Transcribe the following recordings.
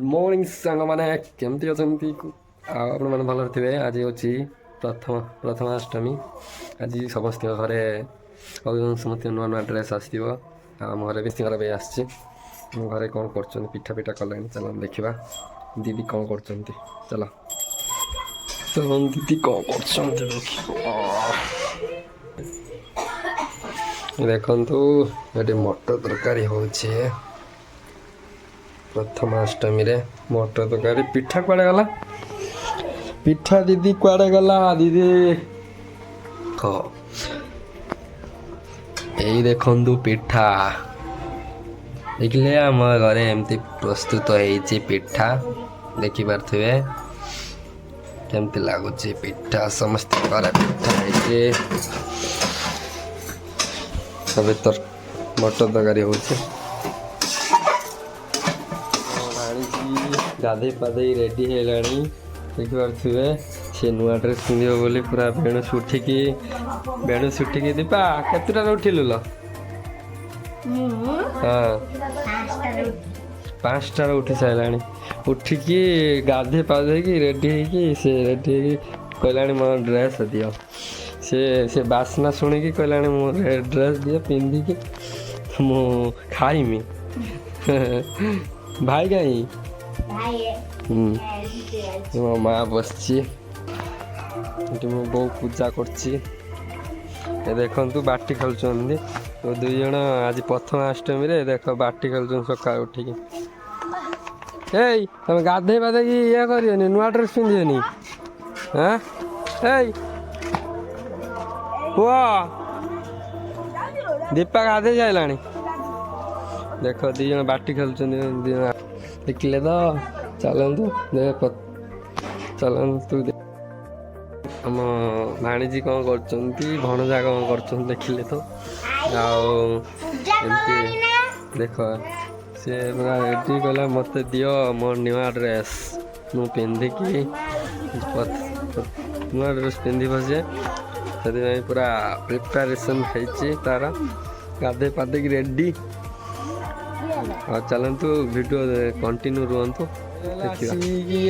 Morning सांग मैंने केमती अच्छा आपण मैंने भल थे। आज हूँ प्रथमाष्टमी। आज समस्त घरे समस्त नुआ नुआ ड्रेस आसो। आम घर भी भी आसम घरे कौन कर पिठा पिठा कले। चल देखा दीदी कौन कर चल चल दीदी कौन कर देखु ये मटर तरकारी हो प्रथमाष्टमी रे मटर तरकारी। पिठा कुआड़े गला पिठा दीदी कुआड़े गला दीदी हाँ यही देखु पिठा देखिले आम घरे एमती प्रस्तुत होती पिठा देखी पारे केमती लगुच पिठा समस्त घरे पिठा सब मटर तरकारी हो गाधे पाधे रेडी है देखिपे सी नुआ ड्रेस पिंध बोली पूरा बेणुस उठिकी दीपा केतटार उठिलु लो हाँ 5टार उठी सारा उठिकी गाधे पाधे की रेडी से रेडी कहला मो ड्रेस दियो से बास्ना शुणिकी कहला मो ड्रेस दियो पिंधिकी मु खाइमी भाई कहीं मो माँ बस मो बो पूजा कर देखु बाटी खेलुंट दुई जन आज प्रथमाष्टमी रे देख बाटी खेलुन सका उठिकी तुम गाधे पाधे कि ये करियोनी नुआ ड्रेस पिंधियोनी हाँ पुआ दीपा गाधे जाइला देख दी जन बाटी खेलुन देखिले तो चलतु चलतु आम भाणीजी कौन कर भणजा कौन कर देखिले तो आमती देख सी पूरा रेडी कहला मत दियो मो नुआ ड्रेस मु पिंधिकी नुआ ड्रेस पिंधि से पूरा प्रिपेरेसन तार गाधे पाधे की रेडी चलतु वीडियो कंटिन्यू रुहतु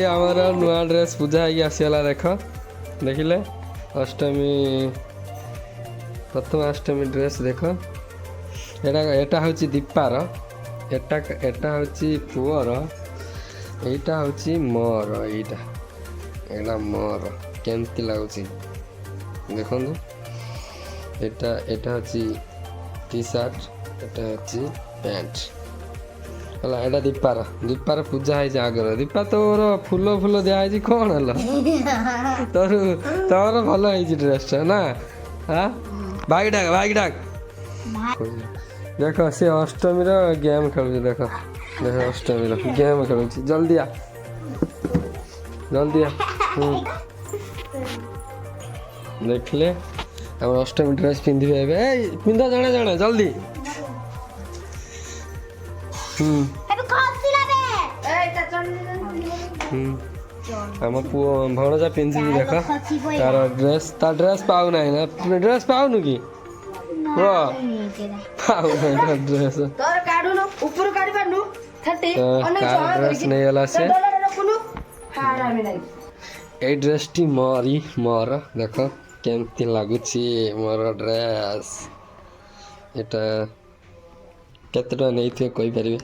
आमर नुआ ड्रेस पूजा आसीगला देख देखिले अष्टमी प्रथमाष्टमी ड्रेस देख एटा हूँ दीपार एटा हूँ पुअर एटा हूँ मोर एटा मोर केमती लगुच देखु एटा हूँ टी शर्ट एटा हूँ पैंट है एटा दीपार पूजा है आगर दीपा तोर फूल फूल दिखाई कौन है तोर भल है ड्रेस ना हाँ भाई डाक देख सी अष्टमी गेम खेलु देख देख अष्टमी गेम खेलु जल्दी आ देखले हम अष्टमी ड्रेस पिंधे पिंध जाने जाने जल्दी आम पु भणजा पिंधि देख तार ड्रेस पाऊ ना ड्रेस पाऊनु कि ड्रेस ड्रेस नहीं गला से ये ड्रेस टी मोर देख केमती लगुच मोर ड्रेस एटा केते टका नहीं थे कोई पारे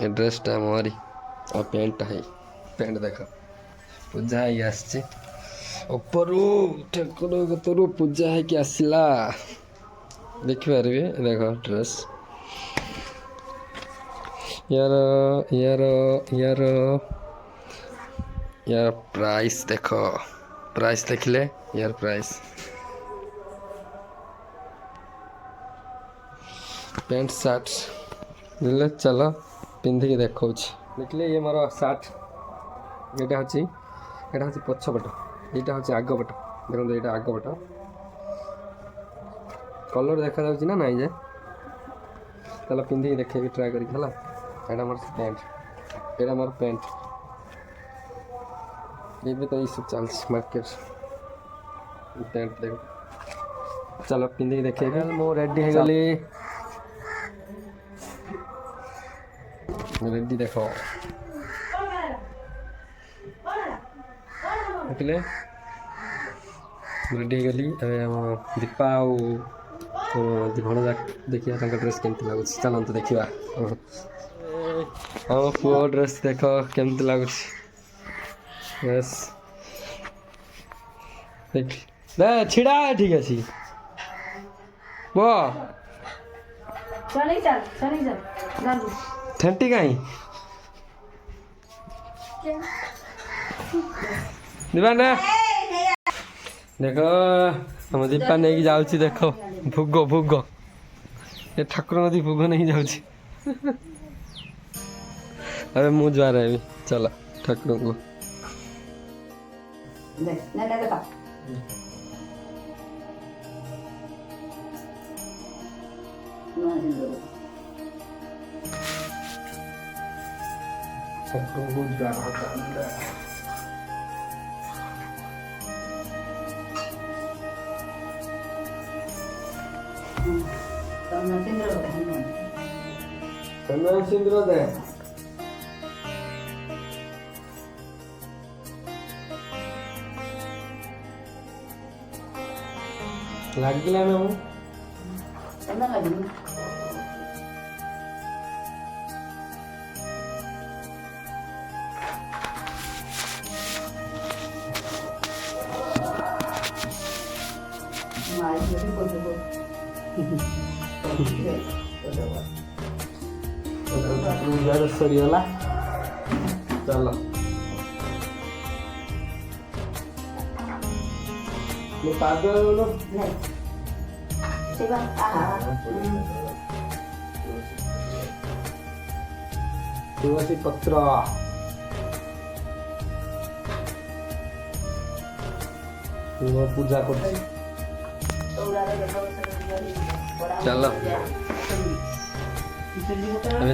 ड्रेस टा मोरी और पैंट है पैंट देख पूजा है आसची उपरू ठाकुर कतरू पूजा है कि आसला देखिपारे देख ड्रेस यार यार यार यार प्राइस देख प्राइस देखिले यार प्राइस पैंट शर्ट बुझे चलो पिंधिकी देखा देखिले ये मोर शर्ट यहाँ हूँ पछपट यहाँ हूँ आगपट देखो यहाँ आगपट कलर देखा ना नाई जे चलो पिंधिकी देखे ट्राए करी यहाँ मोर पैंट यहाँ मोर पैंट ये तो ये सब चल मार्केट पैंट देख चलो पिंधिकी देखे मो रेडी हो गली रेडी देखो देखिले रेडी गली अबे हम दीपा और भणजा देखिया ड्रेस केमती लगुच चलते देखा हम पुओ ड्रेस देख केमती लगुच बस छिड़ा ठीक अच्छे वो ठंटी कहीं दीपा ना देख हम दीपा नहीं जाऊँ देख भोग भोग ये ठाकुर नदी भोग नहीं जाऊँ अरे मु जा रहा है चलो ठाकुर को सिंदूर दे लगे ना सरीगला चलो पाद तुलसी पत्र पूजा कर चलो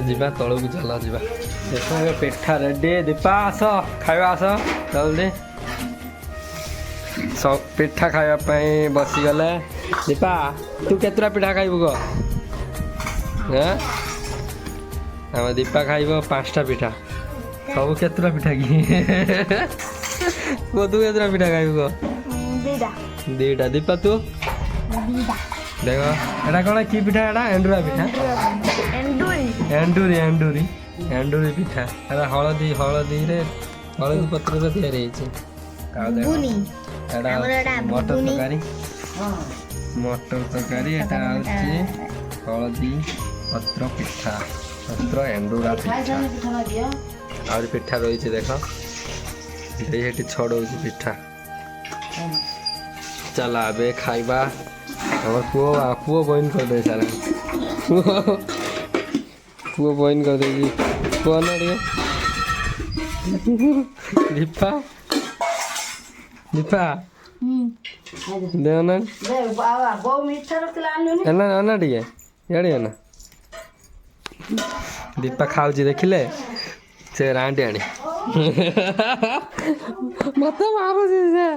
जीवा तलू को चला जीवा देख पेठा रेडी दीपा आस खाଇବା आस जल्दी सब पिठा खावाई बसीगले दीपा तू केतरा पिठा खाइबू ग आम दीपा खाइब 5टा पिठा सब केतरा पिठा कि तू केतरा पिठा खाइबू ग 2टा दीपा तू देख एटा कौन कि पिठा एटा एंडुरा पिठा एंडुरी एंडुरी एंडुरी पिठा एटा हलदी हलदी रे हलदी पत्र रे तैयार होइছে मटर तरकारी एटा होछि हलदी पत्र पिठा पत्र एंडुरा पिठा और पिठा रही देख ये छड़ौची पिठा चला बे खाइबा हमर पुओ बहन कर दे सारा पुओ बहन कर दे पुओ ना रे दीपा दीपा दे ना दे बाबा बहु मीठा रखला ना ना टिके याडे ना दीपा खाउची देखिले से रांडी आनी मत मारो से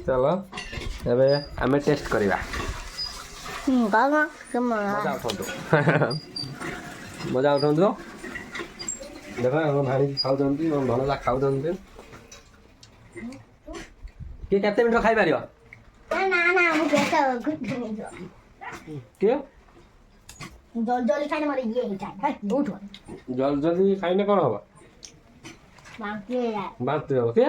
चलो एबे आमे टेस्ट करिबा बाबा मजा उठो मजा उठो देखो हम भाणी खाउ जंती हम भणला खाउ जंती के केते मिनट खाइ पारियो ना ना हम केते गुड के जल जल्दी खाइने मारे ये है उठ जल जल्दी खाइने कोन होबा बात हो के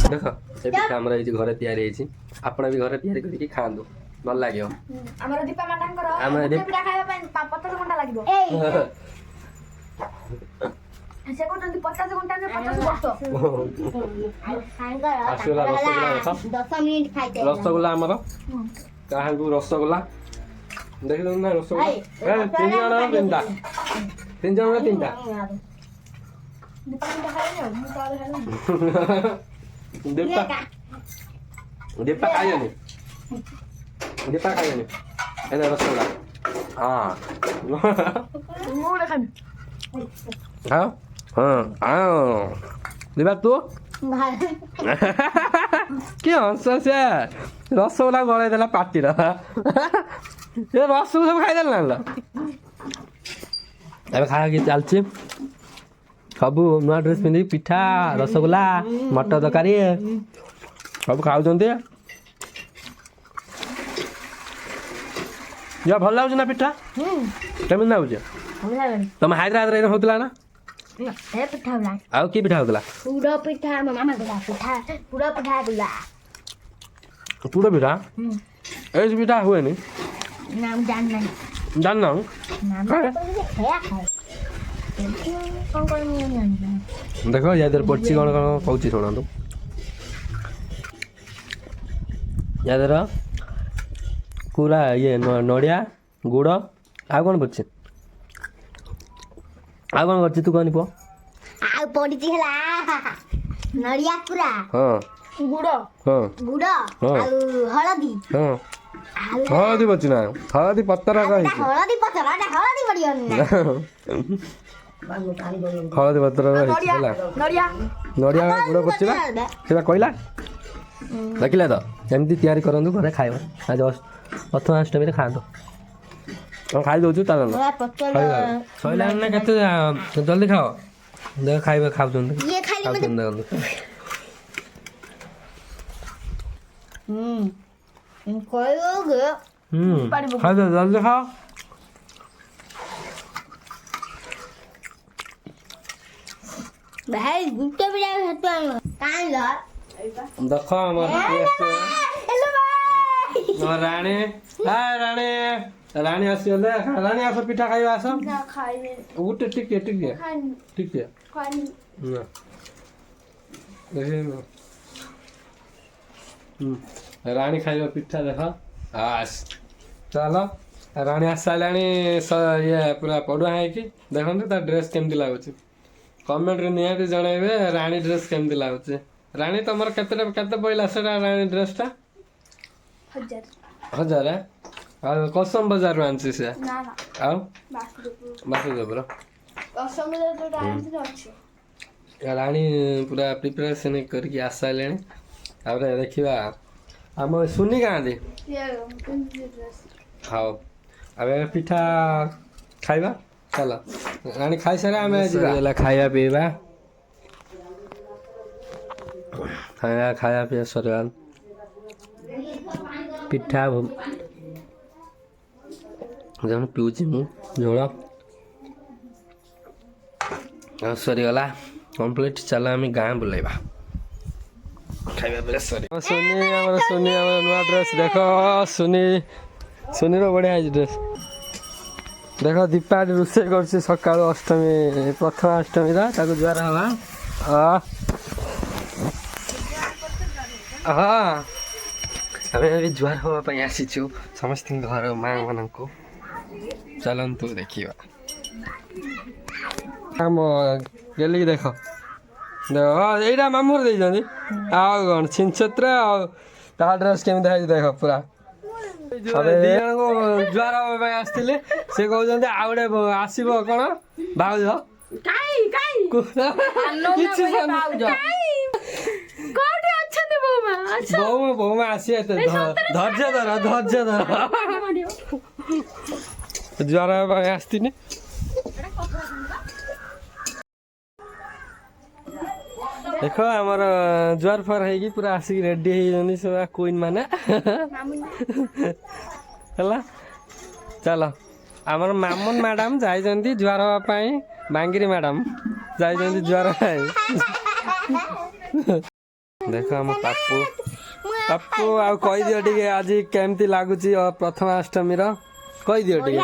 देख से पिठा हमरा ए घरे तैयार हेछि आपण भी घरे तैयार करिके खांदो भल लागियो हमरा दीपा माटान करो हमरा पिठा खाइबा पय 50 घंटा लागिबो से को 50 घंटा ने 50 वर्ष आसला रसगुल्ला 10 मिनिट खाइते रसगुल्ला हमरा काहांगु रसगुल्ला देखिलो ना रसगुल्ला ए 3 जणा तीनटा 3 जणा तीनटा दीपा खाइने मु ताले खाइने दीपा खाइने दीपा खाइने एना रसगुल्ला हां मु खाइने हां ହଁ ଯିବା ତୁ କି ହଂସ ସେ ରସଗୋଲା ଗଳେଇ ଦେଲା ପାଟିର ସେ ରସକୁ ସବୁ ଖାଇଦେଲା ନା ଏବେ ଖାଇବା କି ଚାଲିଛି ସବୁ ନୂଆ ଡ୍ରେସ୍ ପିନ୍ଧିକି ପିଠା ରସଗୋଲା ମଟର ତରକାରୀ ସବୁ ଖାଉଛନ୍ତି। ଯା ଭଲ ଲାଗୁଛି ନା ପିଠା କେମିତି ଲାଗୁଛି ତମ ହାଇଦ୍ରାବାଦରେ ହଉଥିଲା ନା ଆଉ କି ପିଠା ହଉଥିଲା ପୁଡ଼ ପିଠା ମାମା ପୁଡ଼ ପିଠା ଏଇ ପିଠା ହୁଏନି ଜାଣିନ ଦେଖ ୟା ଦେହରେ ପଡ଼ିଛି କ'ଣ କ'ଣ କହୁଛି ଶୁଣନ୍ତୁ ୟା ଦେହରେ ପୁରା ଇଏ ନଡ଼ିଆ ଗୁଡ଼ ଆଉ କ'ଣ ପଡ଼ିଛି ଆଉ କ'ଣ କରିଛି ତୁ କହନି ପୁଅ ଆଉ ପଡ଼ିଛି ହେଲା ନଡ଼ିଆ ପୁରା ହଁ ଗୁଡ଼ ହଁ ଗୁଡ଼ ହଁ ଆଉ ହଳଦୀ ହଁ ହଳଦୀ ପଡ଼ିଛି ନା ହଳଦୀ ପତ୍ର ରହିଛି ହଳଦୀ ପତ୍ର ହଳଦୀ ପଡ଼ିବନି ନା ହଳଦୀ ପତ୍ର ରହିଛି ହେଲା ନଡ଼ିଆ ଗୁଡ଼ ପଡ଼ିଛି ବା ସେଟା କହିଲା ଦେଖିଲେ ତ ଏମିତି ତିଆରି କରନ୍ତୁ ଘରେ ଖାଇବ ଆଜି ପ୍ରଥମାଷ୍ଟମୀରେ ଖାଆନ୍ତୁ କ'ଣ ଖାଇଦେଉଛୁ ତାହେଲେ ସଇଲାଣି ନା କେତେ ଜଲ୍ଦି ଖାଅ ଦେଖ ଖାଇବା ଖାଉଛନ୍ତି ଦେଖନ୍ତୁ ଖାଇଦିଅ ଜଲ୍ଦି ଖାଅ ଭାଇ ଗୁଟେ ବି ଦେଖ ଆମର ରାଣୀ ରାଣୀ ରାଣୀ ଆସିଗଲେ ରାଣୀ ଆସ ପିଠା ଖାଇବା ଆସ ଗୋଟେ ଟିକେ ଟିକେ ଟିକେ ରାଣୀ ଖାଇବା ପିଠା ଦେଖ ଆସ ଚାଲ ରାଣୀ ଆସି ସାରିଲାଣି ଇଏ ପୁରା ପଡ଼ୁଆ ହେଇକି ଦେଖନ୍ତୁ ତା ଡ୍ରେସ୍ କେମିତି ଲାଗୁଛି କମେଣ୍ଟରେ ନିହାତି ଜଣାଇବେ ରାଣୀ ଡ୍ରେସ୍ କେମିତି ଲାଗୁଛି ରାଣୀ ତମର କେତେ ପଇଲା ସେଟା ରାଣୀ ଡ୍ରେସ୍ଟା 1000 ଆଉ କସମ ବଜାରରୁ ଆଣିଛି ସେ ଆଉ ବାସୁଦେବର ରାଣୀ ପୁରା ପ୍ରିପାରେସନ୍ କରିକି ଆସି ସାରିଲେଣି ତାପରେ ଦେଖିବା ଆମ ସୁନି ଗାଁରେ ହଉ ଆଉ ଏବେ ପିଠା ଖାଇବା ଚାଲ ରାଣୀ ଖାଇସାରେ ଆମେ ଯିବା ଖାଇବା ପିଇବା ଖାଇବା ପିଇବା ସରିବା ପିଠା ଯେମିତି ପିଉଛି ମୁଁ ଝୋଳ ସରିଗଲା କମ୍ପ୍ଲିଟ୍ ଚାଲ ଆମେ ଗାଁ ବୁଲେଇବା ଖାଇବା ପିଇବା ସରି ସୁନି ଆମର ନୂଆ ଡ୍ରେସ୍ ଦେଖ ସୁନିର ବଢ଼ିଆ ହେଇଛି ଡ୍ରେସ୍ ଦେଖ ଦୀପା ରୋଷେଇ କରୁଛି ସକାଳୁ ଅଷ୍ଟମୀ ପ୍ରଥମାଷ୍ଟମୀର ତାକୁ ଜୁହାର ହବା ହଁ ଆମେ ଏବେ ଜୁହାର ହେବା ପାଇଁ ଆସିଛୁ ସମସ୍ତଙ୍କ ଘର ମାଆମାନଙ୍କୁ ଚାଲନ୍ତୁ ଦେଖିବା ଆମ ଗେଲିକି ଦେଖ ଏଇଟା ମାମୁଁ ଦେଇଛନ୍ତି ଆଉ କ'ଣ ଛିନଛତ୍ର ଆଉ ତା ଡ୍ରେସ୍ କେମିତି ହେଇଛି ଦେଖ ପୁରା ଜୁହାର ହେବା ପାଇଁ ଆସିଥିଲେ ସେ କହୁଛନ୍ତି ଆଉ ଗୋଟେ ଆସିବ କ'ଣ ଭାଉଜ ବୋଉମା ଆସିବେ ଧୈର୍ଯ୍ୟ ଧର ଜୁହାର ହେବା ପାଇଁ ଆସିଥିଲି ଦେଖ ଆମର ଜୁହାର ଫୁହାର ହେଇକି ପୁରା ଆସିକି ରେଡି ହେଇଛନ୍ତି ସବୁ କୁଇନ୍ ମାନେ ହେଲା ଚାଲ ଆମର ମାମୁନ ମ୍ୟାଡ଼ାମ ଯାଇଛନ୍ତି ଜୁହାର ହେବା ପାଇଁ ବାଙ୍ଗିରି ମ୍ୟାଡ଼ାମ ଯାଇଛନ୍ତି ଜୁହାର ପାଇଁ ଦେଖ ଆମ ପାପୁ ଆଉ କହିଦିଅ ଟିକେ ଆଜି କେମିତି ଲାଗୁଛି ପ୍ରଥମାଷ୍ଟମୀର କହିଦିଅ ଟିକେ